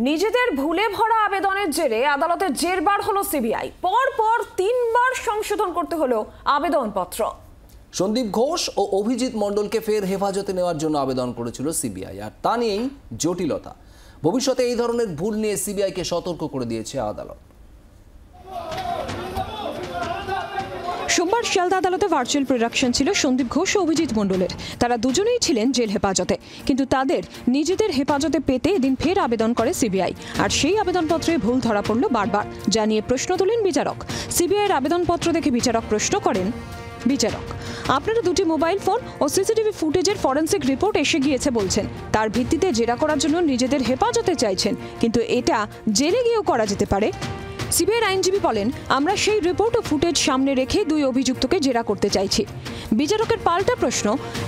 নিজেদের ভুলে ভরা আবেদনের জেরে আদালতে জেরবার হলো সিবিআই। পরপর 3 বার সংশোধন করতে হলো আবেদনপত্র। সন্দীপ ঘোষ ও অভিজিৎ মণ্ডলকে ফের হেফাজতে নেওয়ার জন্য আবেদন করেছিল সিবিআই, আর তা নিয়েই জটিলতা। ভবিষ্যতে এই ধরনের ভুল নিয়ে সিবিআইকে সতর্ক করে দিয়েছে আদালত। সোমবার শিয়ালদা আদালতে ভার্চুয়াল প্রোডাকশন ছিল সন্দীপ ঘোষ ও অভিজিৎ মণ্ডলের। তারা দুজনেই ছিলেন জেল হেফাজতে, কিন্তু তাদের নিজেদের হেফাজতে পেতে এদিন ফের আবেদন করে সিবিআই। আর সেই আবেদনপত্রে ভুল ধরা পড়ল বারবার, যা নিয়ে প্রশ্ন তোলেন বিচারক। সিবিআইয়ের আবেদনপত্র দেখে বিচারক প্রশ্ন করেন, বিচারক, আপনারা দুটি মোবাইল ফোন ও সিসিটিভি ফুটেজের ফরেন্সিক রিপোর্ট এসে গিয়েছে বলছেন, তার ভিত্তিতে জেরা করার জন্য নিজেদের হেফাজতে চাইছেন, কিন্তু এটা জেলে গিয়েও করা যেতে পারে। সিবিআইয়ের আইনজীবী বলেন, আমরা সেই রিপোর্ট ও ফুটেজ সামনে রেখে দুই অভিযুক্তকে জেরা করতে চাইছি। বিচারকের পাল্টা প্রশ্ন,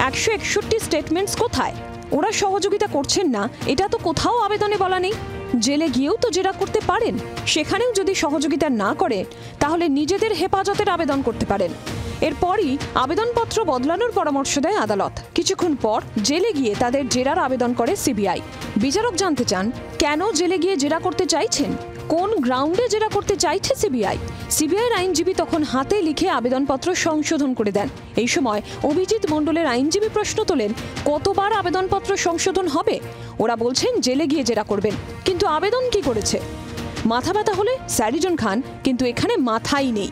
161 স্টেটমেন্টস কোথায়? ওরা সহযোগিতা করছেন না, এটা তো কোথাও আবেদনে বলা নেই। জেলে গিয়েও তো জেরা করতে পারেন, সেখানেও যদি সহযোগিতা না করে তাহলে নিজেদের হেফাজতের আবেদন করতে পারেন। এরপরই আবেদনপত্র বদলানোর পরামর্শ দেয় আদালত। কিছুক্ষণ পর জেলে গিয়ে তাদের জেরার আবেদন করে সিবিআই। বিচারক জানতে চান, কেন জেলে গিয়ে জেরা করতে চাইছেন, কোন গ্রাউন্ডে জেরা করতে চাইছে সিবিআই। সিবিআইয়ের আইনজীবী তখন হাতে লিখে আবেদনপত্র সংশোধন করে দেন। এই সময় অভিজিৎ মণ্ডলের আইনজীবী প্রশ্ন তোলেন, কতবার আবেদনপত্র সংশোধন হবে? ওরা বলছেন জেলে গিয়ে জেরা করবেন, কিন্তু আবেদন কি করেছে? মাথা ব্যথা হলে স্যারিজন খান, কিন্তু এখানে মাথাই নেই।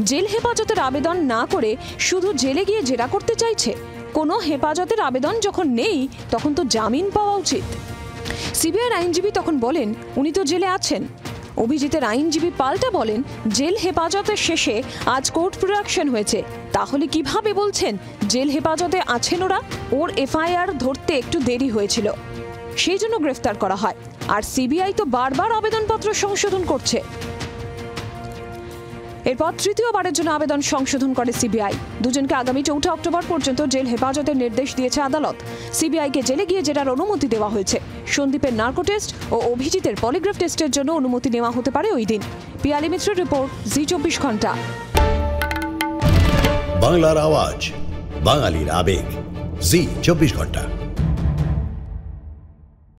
জেল হেফাজতের আবেদন না করে শুধু জেলে গিয়ে জেরা করতে চাইছে। কোনো হেফাজতের আবেদন যখন নেই, তখন তো জামিন পাওয়া উচিত। সিবিআইয়ের আইনজীবী তখন বলেন, উনি তো জেলে আছেন। অভিজিতের আইনজীবী পাল্টা বলেন, জেল হেফাজতের শেষে আজ কোর্ট প্রোডাকশন হয়েছে, তাহলে কিভাবে বলছেন জেল হেফাজতে আছেন ওরা? ওর এফআইআর ধরতে একটু দেরি হয়েছিল, সেই জন্য গ্রেফতার করা হয়। আর সিবিআই তো বারবার আবেদনপত্র সংশোধন করছে। এরপর তৃতীয়বারের জন্য আবেদন সংশোধন করে সিবিআই। দুজনকে আগামী 4 অক্টোবর পর্যন্ত জেল হেফাজতের নির্দেশ দিয়েছে আদালত। সিবিআইকে জেলে গিয়ে জেরার অনুমতি দেওয়া হয়েছে। সন্দীপের নার্কো টেস্ট ও অভিজিতের পলিগ্রাফ টেস্টের জন্য অনুমতি নেওয়া হতে পারে ওই দিন। পিয়ালি মিত্রের রিপোর্ট, জি 24 ঘন্টা। বাংলার আওয়াজ, বাঙালির আবেগ, জি 24 ঘন্টা।